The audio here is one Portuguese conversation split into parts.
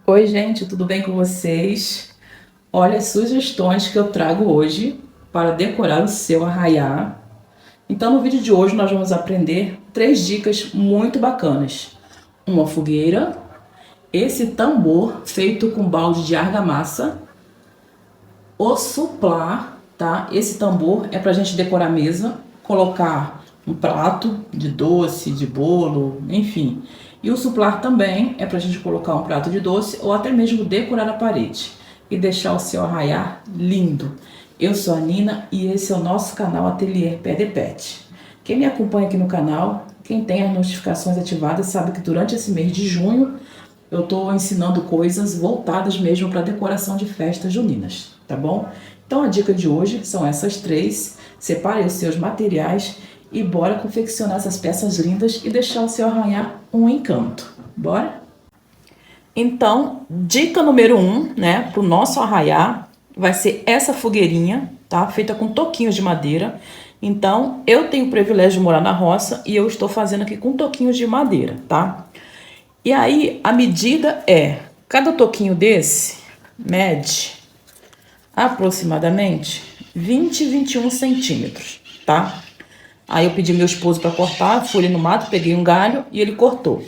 Oi, gente, tudo bem com vocês? Olha as sugestões que eu trago hoje para decorar o seu arraiá. Então, no vídeo de hoje, nós vamos aprender 3 dicas muito bacanas: uma fogueira, esse tambor feito com balde de argamassa, o suplar, tá? Esse tambor é para a gente decorar a mesa, colocar um prato de doce, de bolo, enfim. E o suplar também é para a gente colocar um prato de doce ou até mesmo decorar a parede e deixar o seu arraiá lindo. Eu sou a Nina e esse é o nosso canal Ateliê Pé de Pet. Quem me acompanha aqui no canal, quem tem as notificações ativadas, sabe que durante esse mês de junho eu estou ensinando coisas voltadas mesmo para decoração de festas juninas, tá bom? Então a dica de hoje são essas 3. Separe os seus materiais e bora confeccionar essas peças lindas e deixar o seu arranhar um encanto. Bora? Então, dica número 1, né, pro nosso arraiar, vai ser essa fogueirinha, tá? Feita com toquinhos de madeira. Então, eu tenho o privilégio de morar na roça e eu estou fazendo aqui com toquinhos de madeira, tá? E aí, a medida é, cada toquinho desse mede aproximadamente 20 e 21 centímetros, tá? Aí eu pedi meu esposo para cortar, fui ali no mato, peguei um galho e ele cortou.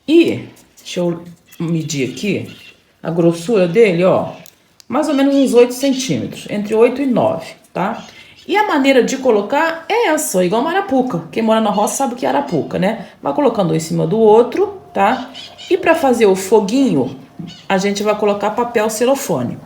E, deixa eu medir aqui, a grossura dele, ó, mais ou menos uns 8 centímetros, entre 8 e 9, tá? E a maneira de colocar é essa, igual uma arapuca. Quem mora na roça sabe o que é arapuca, né? Vai colocando um em cima do outro, tá? E para fazer o foguinho, a gente vai colocar papel celofane.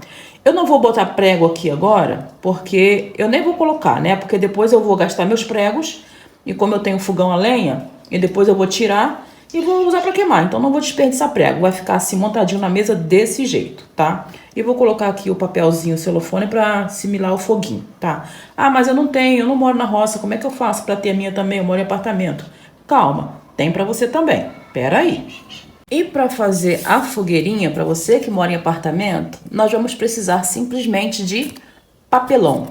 Eu não vou botar prego aqui agora, porque eu nem vou colocar, né? Porque depois eu vou gastar meus pregos, e como eu tenho fogão a lenha, e depois eu vou tirar e vou usar para queimar. Então não vou desperdiçar prego, vai ficar assim montadinho na mesa desse jeito, tá? E vou colocar aqui o papelzinho celofane para assimilar o foguinho, tá? Ah, mas eu não moro na roça, como é que eu faço para ter a minha também? Eu moro em apartamento. Calma, tem para você também. Pera aí. E para fazer a fogueirinha, para você que mora em apartamento, nós vamos precisar simplesmente de papelão.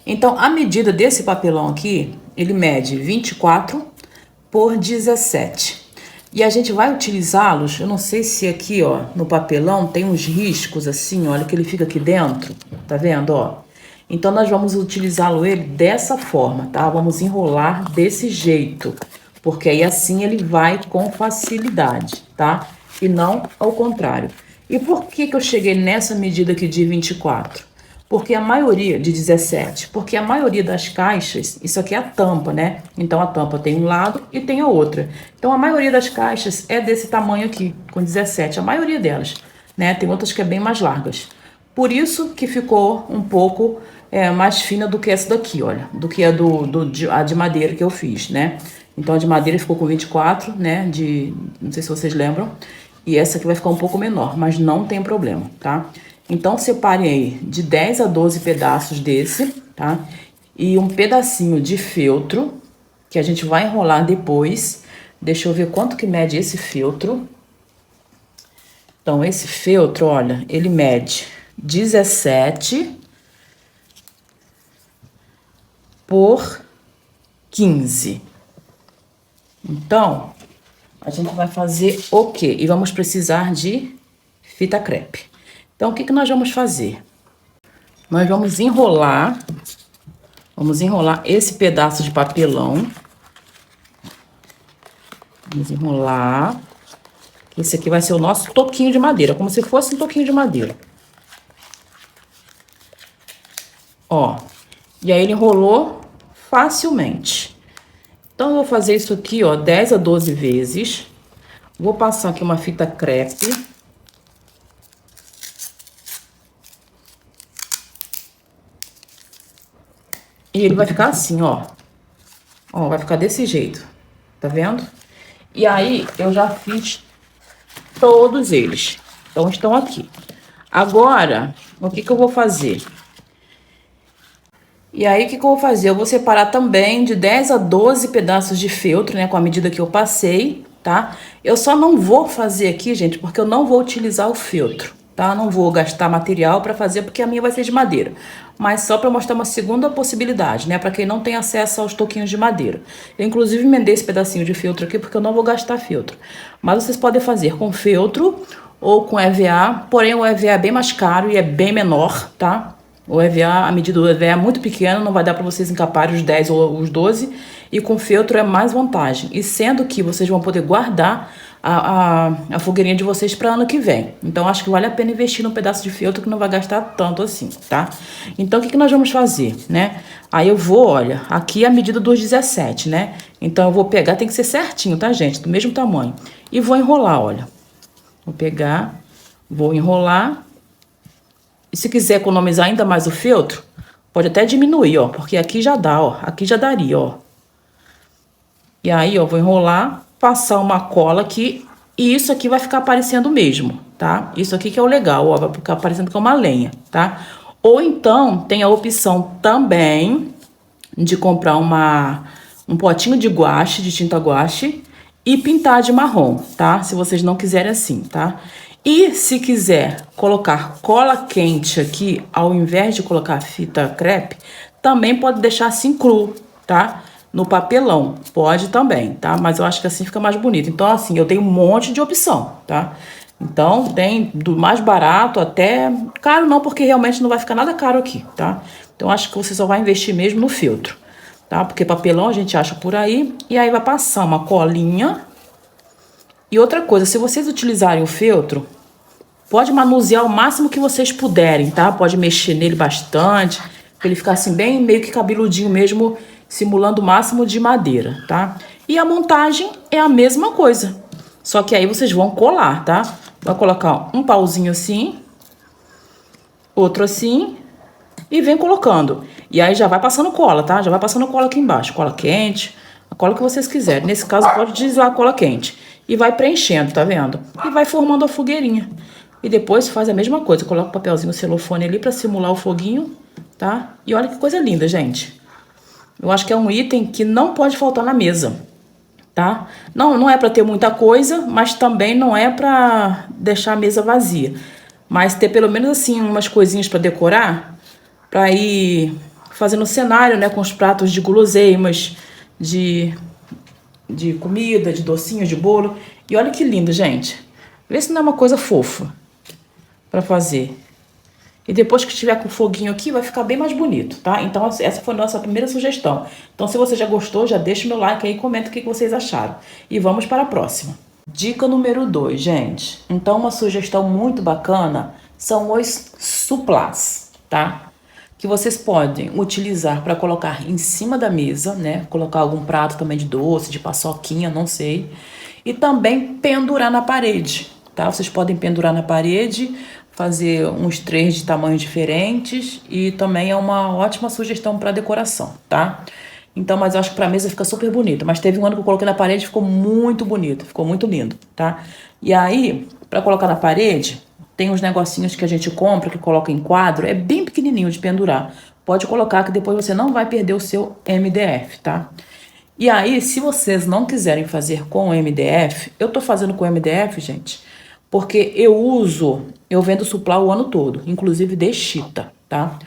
Então, a medida desse papelão aqui, ele mede 24 por 17. E a gente vai utilizá-los, eu não sei se aqui, ó, no papelão tem uns riscos assim, olha que ele fica aqui dentro, tá vendo, ó? Então, nós vamos utilizá-lo ele dessa forma, tá? Vamos enrolar desse jeito, porque aí assim ele vai com facilidade, tá? E não ao contrário. E por que que eu cheguei nessa medida aqui de 24? Porque a maioria, de 17, porque a maioria das caixas, isso aqui é a tampa, né? Então a tampa tem um lado e tem a outra. Então a maioria das caixas é desse tamanho aqui, com 17, a maioria delas, né? Tem outras que é bem mais largas. Por isso que ficou um pouco mais fina do que essa daqui, olha, do que a a de madeira que eu fiz, né? Então a de madeira ficou com 24, né? Não sei se vocês lembram. E essa aqui vai ficar um pouco menor, mas não tem problema, tá? Então separe aí de 10 a 12 pedaços desse, tá? E um pedacinho de feltro, que a gente vai enrolar depois. Deixa eu ver quanto que mede esse feltro. Então esse feltro, olha, ele mede 17 por 15. Então, a gente vai fazer o quê? E vamos precisar de fita crepe. Então, o que que nós vamos fazer? Nós vamos enrolar esse pedaço de papelão. Vamos enrolar. Esse aqui vai ser o nosso toquinho de madeira, como se fosse um toquinho de madeira. Ó, e aí ele enrolou facilmente. Então, eu vou fazer isso aqui, ó, 10 a 12 vezes. Vou passar aqui uma fita crepe. E ele vai ficar assim, ó. Ó, vai ficar desse jeito. Tá vendo? E aí, eu já fiz todos eles. Então, estão aqui. Agora, o que que eu vou fazer? E aí, o que que eu vou fazer? Eu vou separar também de 10 a 12 pedaços de feltro, né? Com a medida que eu passei, tá? Eu só não vou fazer aqui, gente, porque eu não vou utilizar o feltro, tá? Não vou gastar material para fazer, porque a minha vai ser de madeira. Mas só para mostrar uma segunda possibilidade, né? Para quem não tem acesso aos toquinhos de madeira. Eu, inclusive, emendei esse pedacinho de feltro aqui, porque eu não vou gastar feltro. Mas vocês podem fazer com feltro ou com EVA, porém o EVA é bem mais caro e é bem menor, tá? O EVA, a medida do EVA é muito pequena, não vai dar para vocês encaparem os 10 ou os 12, e com feltro é mais vantagem. E sendo que vocês vão poder guardar a fogueirinha de vocês para ano que vem. Então acho que vale a pena investir num pedaço de feltro que não vai gastar tanto assim, tá? Então o que nós vamos fazer, né? Aí eu vou, olha, aqui é a medida dos 17, né? Então eu vou pegar, tem que ser certinho, tá, gente? Do mesmo tamanho. E vou enrolar, olha. Vou pegar, vou enrolar. E se quiser economizar ainda mais o feltro, pode até diminuir, ó. Porque aqui já dá, ó. Aqui já daria, ó. E aí, ó, vou enrolar, passar uma cola aqui. E isso aqui vai ficar aparecendo mesmo, tá? Isso aqui que é o legal, ó. Vai ficar aparecendo com uma lenha, tá? Ou então, tem a opção também de comprar um potinho de guache, de tinta guache, e pintar de marrom, tá? Se vocês não quiserem assim, tá? E se quiser colocar cola quente aqui, ao invés de colocar fita crepe, também pode deixar assim cru, tá? No papelão, pode também, tá? Mas eu acho que assim fica mais bonito. Então, assim, eu tenho um monte de opção, tá? Então, tem do mais barato até... Caro não, porque realmente não vai ficar nada caro aqui, tá? Então, acho que você só vai investir mesmo no filtro, tá? Porque papelão a gente acha por aí. E aí vai passar uma colinha. E outra coisa, se vocês utilizarem o feltro, pode manusear o máximo que vocês puderem, tá? Pode mexer nele bastante, pra ele ficar assim bem meio que cabeludinho mesmo, simulando o máximo de madeira, tá? E a montagem é a mesma coisa, só que aí vocês vão colar, tá? Vai colocar um pauzinho assim, outro assim, e vem colocando. E aí já vai passando cola, tá? Já vai passando cola aqui embaixo, cola quente, a cola que vocês quiserem. Nesse caso pode utilizar a cola quente. E vai preenchendo, tá vendo? E vai formando a fogueirinha. E depois faz a mesma coisa, coloca o papelzinho celofane ali pra simular o foguinho, tá? E olha que coisa linda, gente. Eu acho que é um item que não pode faltar na mesa, tá? Não é pra ter muita coisa, mas também não é pra deixar a mesa vazia. Mas ter pelo menos assim umas coisinhas pra decorar, pra ir fazendo cenário, né? Com os pratos de guloseimas, de comida, de docinho, de bolo. E olha que lindo, gente. Vê se não é uma coisa fofa pra fazer. E depois que estiver com o foguinho aqui, vai ficar bem mais bonito, tá? Então, essa foi a nossa primeira sugestão. Então, se você já gostou, já deixa o meu like aí e comenta o que vocês acharam. E vamos para a próxima. Dica número 2, gente. Então, uma sugestão muito bacana são os suplás, tá? Que vocês podem utilizar para colocar em cima da mesa, né? Colocar algum prato também de doce, de paçoquinha, não sei. E também pendurar na parede, tá? Vocês podem pendurar na parede, fazer uns 3 de tamanhos diferentes e também é uma ótima sugestão para decoração, tá? Então, mas eu acho que pra mesa fica super bonito. Mas teve um ano que eu coloquei na parede e ficou muito bonito, ficou muito lindo, tá? E aí, pra colocar na parede, tem uns negocinhos que a gente compra, que coloca em quadro, é bem pequenininho de pendurar. Pode colocar que depois você não vai perder o seu MDF, tá? E aí, se vocês não quiserem fazer com o MDF, eu tô fazendo com o MDF, gente, porque eu vendo suplá o ano todo, inclusive de chita, tá?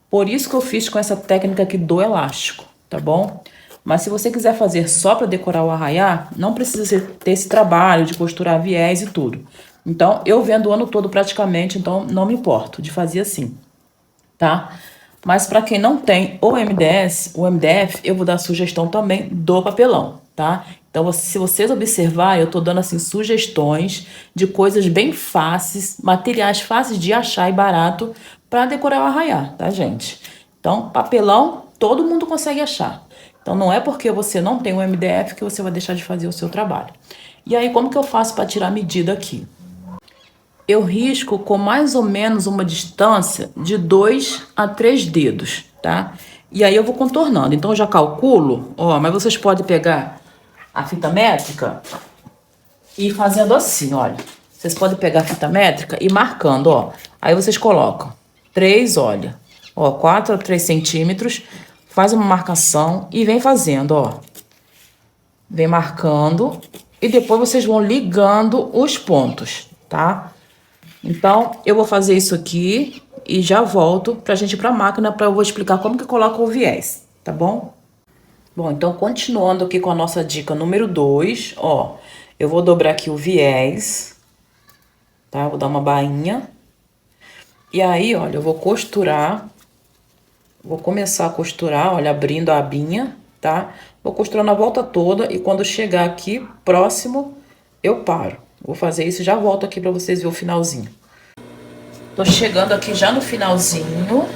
Por isso que eu fiz com essa técnica aqui do elástico, tá bom? Mas se você quiser fazer só para decorar o arraiá, não precisa ter esse trabalho de costurar viés e tudo. Então, eu vendo o ano todo praticamente, então não me importo de fazer assim, tá? Mas para quem não tem o MDF, eu vou dar sugestão também do papelão, tá? Então, se vocês observarem, eu tô dando assim sugestões de coisas bem fáceis, materiais fáceis de achar e barato para decorar o arraiá, tá, gente? Então, papelão, todo mundo consegue achar. Então, não é porque você não tem o MDF que você vai deixar de fazer o seu trabalho. E aí, como que eu faço para tirar a medida aqui? Eu risco com mais ou menos uma distância de 2 a 3 dedos, tá? E aí eu vou contornando. Então eu já calculo, ó, mas vocês podem pegar a fita métrica e ir fazendo assim, olha. Vocês podem pegar a fita métrica e marcando, ó. Aí vocês colocam 3, olha, ó, 4 a 3 centímetros, faz uma marcação e vem fazendo, ó. Vem marcando e depois vocês vão ligando os pontos, tá? Então, eu vou fazer isso aqui e já volto pra gente ir pra máquina eu vou explicar como que coloca o viés, tá bom? Bom, então continuando aqui com a nossa dica número 2, ó, eu vou dobrar aqui o viés, tá? Vou dar uma bainha. E aí, olha, eu vou costurar. Vou começar a costurar, olha, abrindo a abinha, tá? Vou costurando a volta toda e quando chegar aqui próximo, eu paro. Vou fazer isso e já volto aqui pra vocês verem o finalzinho. Tô chegando aqui já no finalzinho.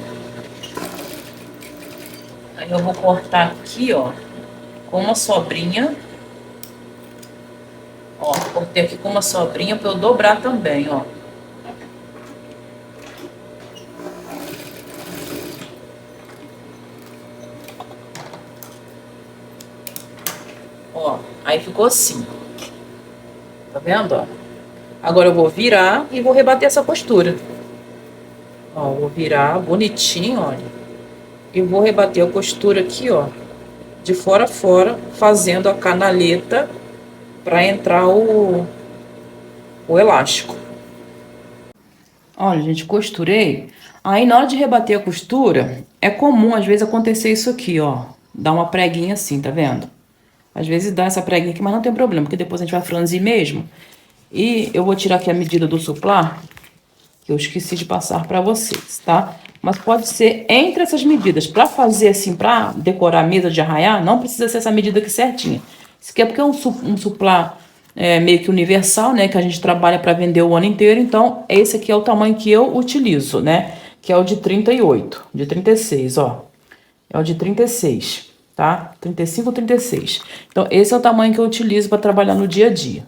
Aí eu vou cortar aqui, ó, com uma sobrinha. Ó, cortei aqui com uma sobrinha pra eu dobrar também, ó. Ó, aí ficou assim. Tá vendo, ó? Agora eu vou virar e vou rebater essa costura. Ó, vou virar bonitinho, olha. E vou rebater a costura aqui, ó, de fora a fora, fazendo a canaleta pra entrar o elástico. Olha, gente, costurei. Aí, na hora de rebater a costura, é comum, às vezes, acontecer isso aqui, ó. Dá uma preguinha assim, tá vendo? Às vezes dá essa preguinha aqui, mas não tem problema, porque depois a gente vai franzir mesmo. E eu vou tirar aqui a medida do suplar, que eu esqueci de passar pra vocês, tá? Mas pode ser entre essas medidas. Pra fazer assim, pra decorar a mesa de arraiar, não precisa ser essa medida aqui certinha. Isso aqui é porque é um suplar meio que universal, né? Que a gente trabalha pra vender o ano inteiro. Então, esse aqui é o tamanho que eu utilizo, né? Que é o de 38, de 36, ó. É o de 36, tá? 35 ou 36. Então, esse é o tamanho que eu utilizo pra trabalhar no dia a dia.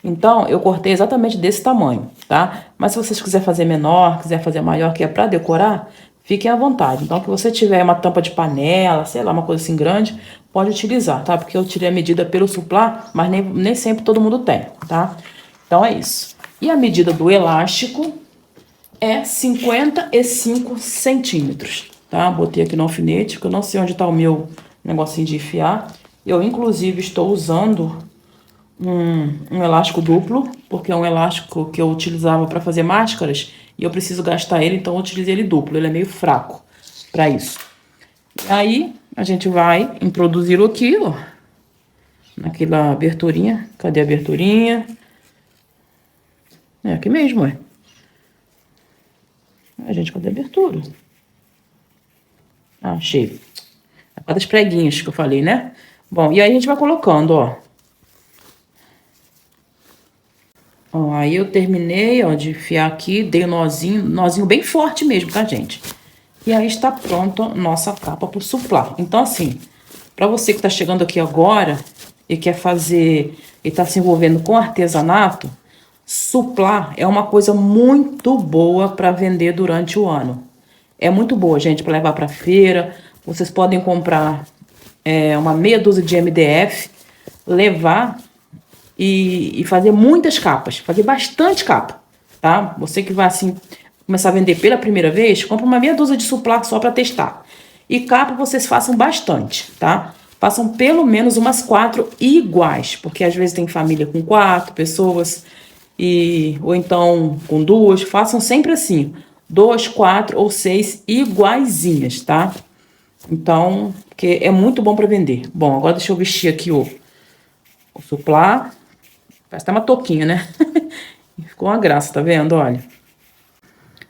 Então, eu cortei exatamente desse tamanho, tá? Mas se vocês quiserem fazer menor, quiser fazer maior, que é pra decorar, fiquem à vontade. Então, que você tiver uma tampa de panela, sei lá, uma coisa assim grande, pode utilizar, tá? Porque eu tirei a medida pelo suplar, mas nem sempre todo mundo tem, tá? Então, é isso. E a medida do elástico é 55 centímetros, tá? Botei aqui no alfinete, porque eu não sei onde tá o meu negocinho de enfiar. Eu, inclusive, estou usando um elástico duplo, porque é um elástico que eu utilizava para fazer máscaras e eu preciso gastar ele, então eu utilizei ele duplo. Ele é meio fraco para isso. E aí a gente vai introduzi-lo aqui, ó, naquela aberturinha. Cadê a aberturinha? É aqui mesmo, é. A gente, cadê a abertura? Ah, achei. É das preguinhas que eu falei, né? Bom, e aí a gente vai colocando, ó. Ó, aí eu terminei, ó, de enfiar aqui, dei um nozinho bem forte mesmo, tá, gente? E aí está pronta nossa capa pro suplar. Então, assim, pra você que tá chegando aqui agora e quer fazer, e tá se envolvendo com artesanato, suplar é uma coisa muito boa para vender durante o ano. É muito boa, gente, para levar pra feira. Vocês podem comprar uma meia dúzia de MDF, levar e fazer muitas capas, fazer bastante capa, tá? Você que vai assim começar a vender pela primeira vez, compra uma meia dúzia de suplar só para testar. E capa vocês façam bastante, tá? Façam pelo menos umas 4 iguais, porque às vezes tem família com 4 pessoas ou então com 2, façam sempre assim, 2, 4 ou 6 iguaizinhas, tá? Então, porque é muito bom para vender. Bom, agora deixa eu vestir aqui o suplar. Parece até uma touquinha, né? Ficou uma graça, tá vendo? Olha.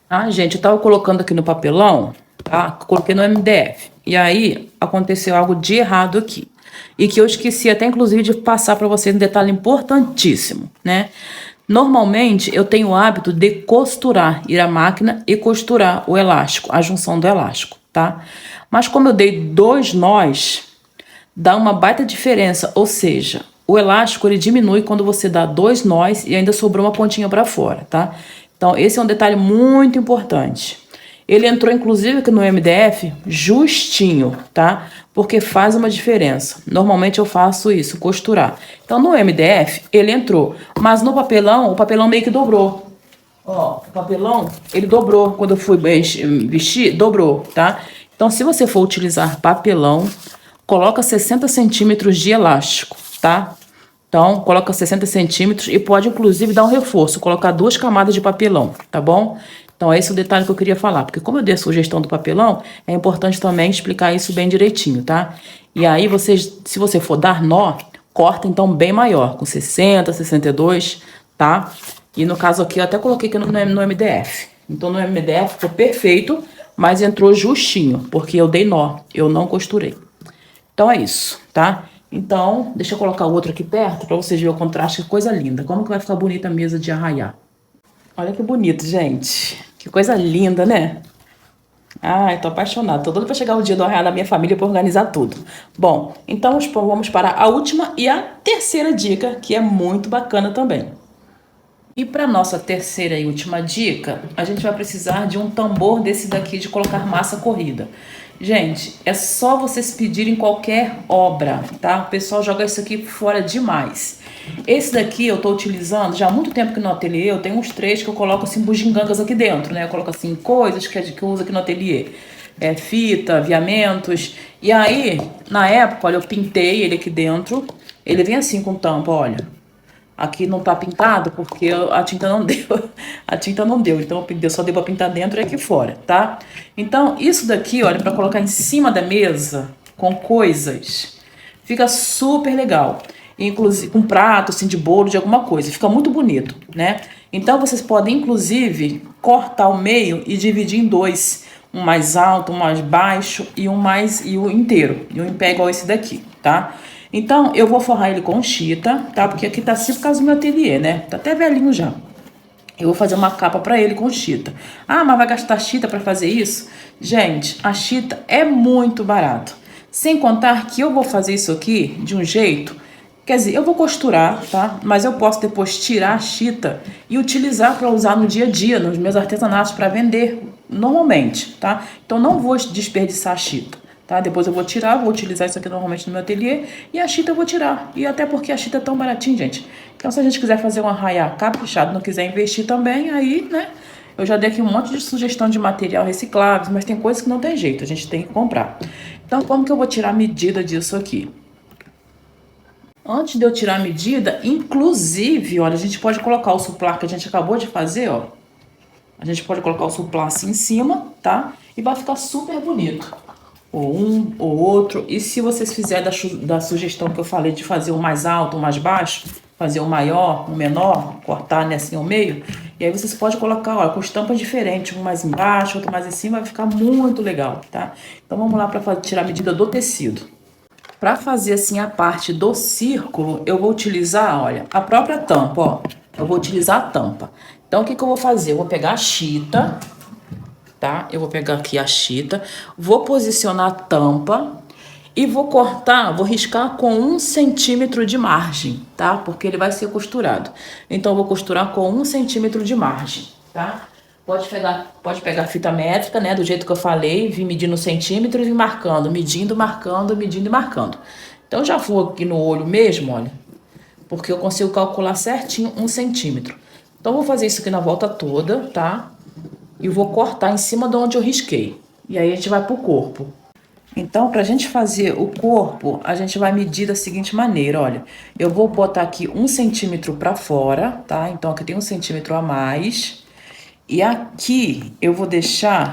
Ah, gente, eu tava colocando aqui no papelão, tá? Coloquei no MDF. E aí, aconteceu algo de errado aqui. E que eu esqueci até, inclusive, de passar pra vocês um detalhe importantíssimo, né? Normalmente, eu tenho o hábito de costurar, ir à máquina e costurar o elástico, a junção do elástico, tá? Mas como eu dei 2 nós, dá uma baita diferença, ou seja, o elástico ele diminui quando você dá 2 nós e ainda sobrou uma pontinha para fora, tá? Então esse é um detalhe muito importante. Ele entrou inclusive aqui no MDF justinho, tá? Porque faz uma diferença. Normalmente eu faço isso, costurar. Então no MDF ele entrou, mas no papelão, o papelão meio que dobrou. Ó, o papelão, ele dobrou. Quando eu fui vestir, dobrou, tá? Então se você for utilizar papelão, coloca 60 centímetros de elástico, tá? Então, coloca 60 centímetros e pode, inclusive, dar um reforço, colocar 2 camadas de papelão, tá bom? Então, esse é o detalhe que eu queria falar, porque como eu dei a sugestão do papelão, é importante também explicar isso bem direitinho, tá? E aí, se você for dar nó, corta, então, bem maior, com 60, 62, tá? E no caso aqui, eu até coloquei aqui no MDF. Então, no MDF ficou perfeito, mas entrou justinho, porque eu dei nó, eu não costurei. Então, é isso, tá? Então, deixa eu colocar o outro aqui perto, pra vocês verem o contraste, que coisa linda. Como que vai ficar bonita a mesa de arraiar. Olha que bonito, gente. Que coisa linda, né? Ai, tô apaixonada. Tô doida pra chegar o dia do arraial da minha família pra organizar tudo. Bom, então vamos para a última e a terceira dica, que é muito bacana também. E para nossa terceira e última dica, a gente vai precisar de um tambor desse daqui de colocar massa corrida. Gente, é só vocês pedirem qualquer obra, tá? O pessoal joga isso aqui fora demais. Esse daqui eu tô utilizando já há muito tempo que no ateliê, eu tenho uns 3 que eu coloco assim bugigangas aqui dentro, né? Eu coloco assim coisas que eu uso aqui no ateliê. Fita, aviamentos. E aí, na época, olha, eu pintei ele aqui dentro. Ele vem assim com tampa, olha. Aqui não tá pintado porque a tinta não deu. A tinta não deu, então eu só deu pra pintar dentro e aqui fora, tá? Então, isso daqui, olha, pra colocar em cima da mesa com coisas, fica super legal. Inclusive, com prato, assim, de bolo, de alguma coisa. Fica muito bonito, né? Então, vocês podem, inclusive, cortar o meio e dividir em 2. Um mais alto, um mais baixo e o inteiro. E um em pé igual esse daqui, tá? Então, eu vou forrar ele com chita, tá? Porque aqui tá assim por causa do meu ateliê, né? Tá até velhinho já. Eu vou fazer uma capa pra ele com chita. Ah, mas vai gastar chita pra fazer isso? Gente, a chita é muito barato. Sem contar que eu vou fazer isso aqui de um jeito... Quer dizer, eu vou costurar, tá? Mas eu posso depois tirar a chita e utilizar para usar no dia a dia, nos meus artesanatos, para vender normalmente, tá? Então, não vou desperdiçar a chita. Tá? Depois eu vou tirar, vou utilizar isso aqui normalmente no meu ateliê e a chita eu vou tirar. E até porque a chita é tão baratinha, gente. Então, se a gente quiser fazer um arraiá caprichado, não quiser investir também, aí, né? Eu já dei aqui um monte de sugestão de material reciclável, mas tem coisas que não tem jeito, a gente tem que comprar. Então, como que eu vou tirar a medida disso aqui? Antes de eu tirar a medida, inclusive, olha, a gente pode colocar o suplá que a gente acabou de fazer, ó. A gente pode colocar o suplá assim em cima, tá? E vai ficar super bonito. Ou um, ou outro. E se vocês fizerem da sugestão que eu falei de fazer um mais alto, um mais baixo, fazer um maior, um menor, cortar né, assim ao meio, e aí vocês podem colocar, ó, com estampas diferentes, um mais embaixo, outro mais em cima, vai ficar muito legal, tá? Então vamos lá para tirar a medida do tecido. Para fazer assim a parte do círculo, eu vou utilizar, olha, a própria tampa, ó. Eu vou utilizar a tampa. Então, o que que eu vou fazer? Eu vou pegar a chita, tá? Eu vou pegar aqui a chita, vou posicionar a tampa e vou cortar, vou riscar com 1 centímetro de margem, tá? Porque ele vai ser costurado. Então, eu vou costurar com 1 centímetro de margem, tá? Pode pegar fita métrica, né? Do jeito que eu falei, vir medindo centímetros e vir marcando, medindo, marcando, medindo e marcando. Então, já vou aqui no olho mesmo, olha, porque eu consigo calcular certinho 1 centímetro. Então, eu vou fazer isso aqui na volta toda, tá? E vou cortar em cima de onde eu risquei. E aí, a gente vai pro corpo. Então, pra gente fazer o corpo, a gente vai medir da seguinte maneira, olha. Eu vou botar aqui 1 centímetro pra fora, tá? Então, aqui tem 1 centímetro a mais. E aqui eu vou deixar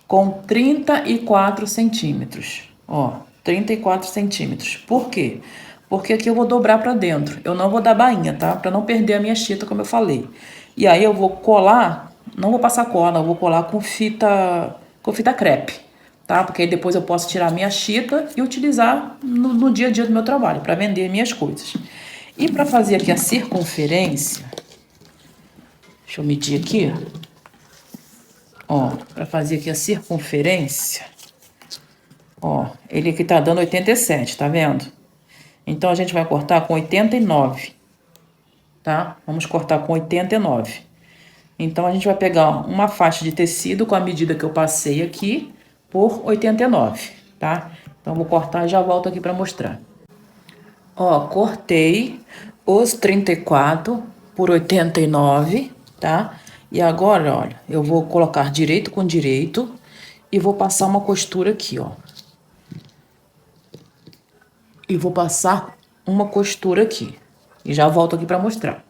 com 34 centímetros. Ó, 34 centímetros. Por quê? Porque aqui eu vou dobrar pra dentro. Eu não vou dar bainha, tá? Pra não perder a minha chita, como eu falei. E aí eu vou colar, não vou passar cola, eu vou colar com fita crepe, tá? Porque aí depois eu posso tirar a minha chita e utilizar no dia a dia do meu trabalho, pra vender minhas coisas. E pra fazer aqui a circunferência... Deixa eu medir aqui. Ó, pra fazer aqui a circunferência. Ó, ele aqui tá dando 87, tá vendo? Então, a gente vai cortar com 89, tá? Vamos cortar com 89. Então, a gente vai pegar uma faixa de tecido com a medida que eu passei aqui por 89, tá? Então, eu vou cortar e já volto aqui pra mostrar. Ó, cortei os 34 por 89, tá? E agora, olha, eu vou colocar direito com direito e vou passar uma costura aqui, ó. E vou passar uma costura aqui. E já volto aqui pra mostrar.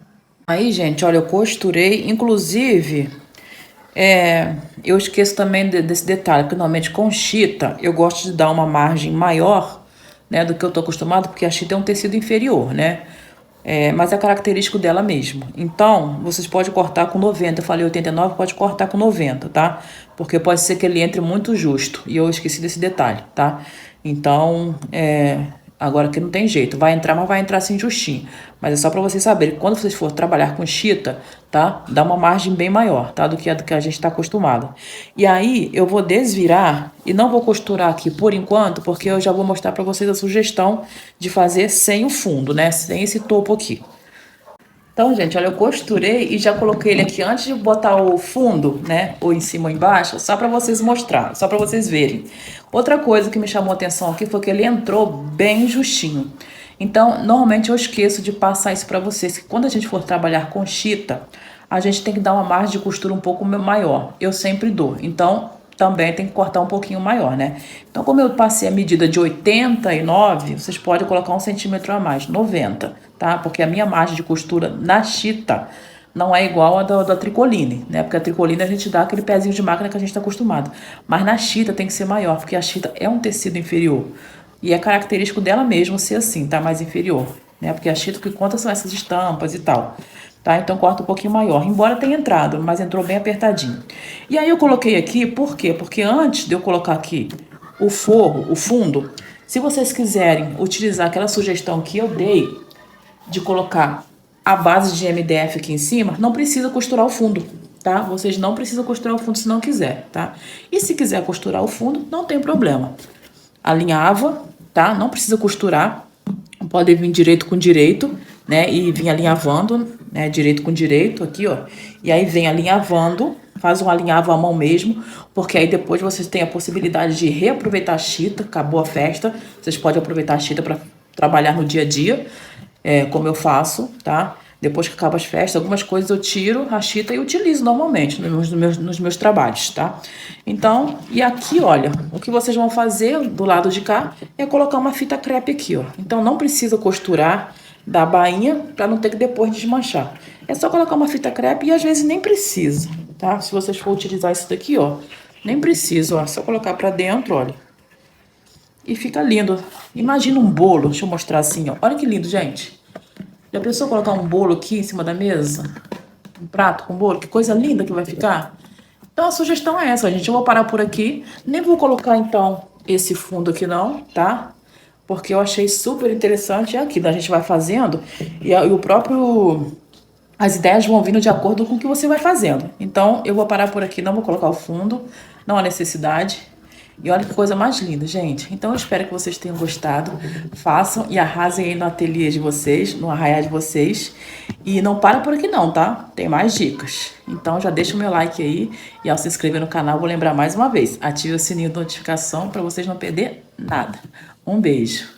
Aí, gente, olha, eu costurei, inclusive, eu esqueço também desse detalhe, que normalmente com chita eu gosto de dar uma margem maior, né, do que eu tô acostumado, porque a chita é um tecido inferior, né? mas é característico dela mesmo. Então, vocês podem cortar com 90. Eu falei 89, pode cortar com 90, tá? Porque pode ser que ele entre muito justo. E eu esqueci desse detalhe, tá? Então, agora aqui não tem jeito. Vai entrar, mas vai entrar assim justinho. Mas é só pra vocês saberem. Quando vocês for trabalhar com chita, tá? Dá uma margem bem maior, tá? Do que a gente tá acostumado. E aí, eu vou desvirar e não vou costurar aqui por enquanto, porque eu já vou mostrar pra vocês a sugestão de fazer sem o fundo, né? Sem esse topo aqui. Então, gente, olha, eu costurei e já coloquei ele aqui antes de botar o fundo, né? Ou em cima ou embaixo, só pra vocês mostrar, só pra vocês verem. Outra coisa que me chamou a atenção aqui foi que ele entrou bem justinho. Então, normalmente eu esqueço de passar isso pra vocês, que quando a gente for trabalhar com chita, a gente tem que dar uma margem de costura um pouco maior. Eu sempre dou. Então, também tem que cortar um pouquinho maior, né? Então, como eu passei a medida de 89, vocês podem colocar 1 centímetro a mais, 90, tá? Porque a minha margem de costura na chita não é igual a da tricoline, né? Porque a tricoline a gente dá aquele pezinho de máquina que a gente está acostumado. Mas na chita tem que ser maior, porque a chita é um tecido inferior. E é característico dela mesmo ser assim, tá? Mais inferior, né? Porque a chita que conta são essas estampas e tal. Tá? Então corta um pouquinho maior, embora tenha entrado, mas entrou bem apertadinho. E aí eu coloquei aqui, por quê? Porque antes de eu colocar aqui o forro, o fundo, se vocês quiserem utilizar aquela sugestão que eu dei de colocar a base de MDF aqui em cima, não precisa costurar o fundo, tá? Vocês não precisam costurar o fundo se não quiser, tá? E se quiser costurar o fundo, não tem problema. Alinhava, tá? Não precisa costurar, pode vir direito com direito, né? E vir alinhavando, né? Direito com direito aqui, ó. E aí vem alinhavando, faz um alinhavo à mão mesmo, porque aí depois vocês têm a possibilidade de reaproveitar a chita, acabou a festa, vocês podem aproveitar a chita para trabalhar no dia a dia, como eu faço, tá? Depois que acaba as festas, algumas coisas eu tiro a chita e utilizo normalmente nos meus trabalhos, tá? Então, e aqui, olha, o que vocês vão fazer do lado de cá é colocar uma fita crepe aqui, ó. Então, não precisa costurar da bainha para não ter que depois desmanchar. É só colocar uma fita crepe e às vezes nem precisa, tá? Se vocês for utilizar isso daqui, ó, nem precisa, ó. É só colocar para dentro, olha. E fica lindo. Imagina um bolo, deixa eu mostrar assim, ó. Olha que lindo, gente. Já pensou colocar um bolo aqui em cima da mesa? Um prato com bolo? Que coisa linda que vai ficar. Então a sugestão é essa, gente. Eu vou parar por aqui. Nem vou colocar, então, esse fundo aqui não, tá? Porque eu achei super interessante. É aqui, a gente vai fazendo e o próprio... As ideias vão vindo de acordo com o que você vai fazendo. Então, eu vou parar por aqui, não vou colocar o fundo. Não há necessidade. E olha que coisa mais linda, gente. Então eu espero que vocês tenham gostado. Façam e arrasem aí no ateliê de vocês, no arraial de vocês. E não para por aqui não, tá? Tem mais dicas. Então já deixa o meu like aí. E ao se inscrever no canal, vou lembrar mais uma vez. Ative o sininho de notificação para vocês não perder nada. Um beijo.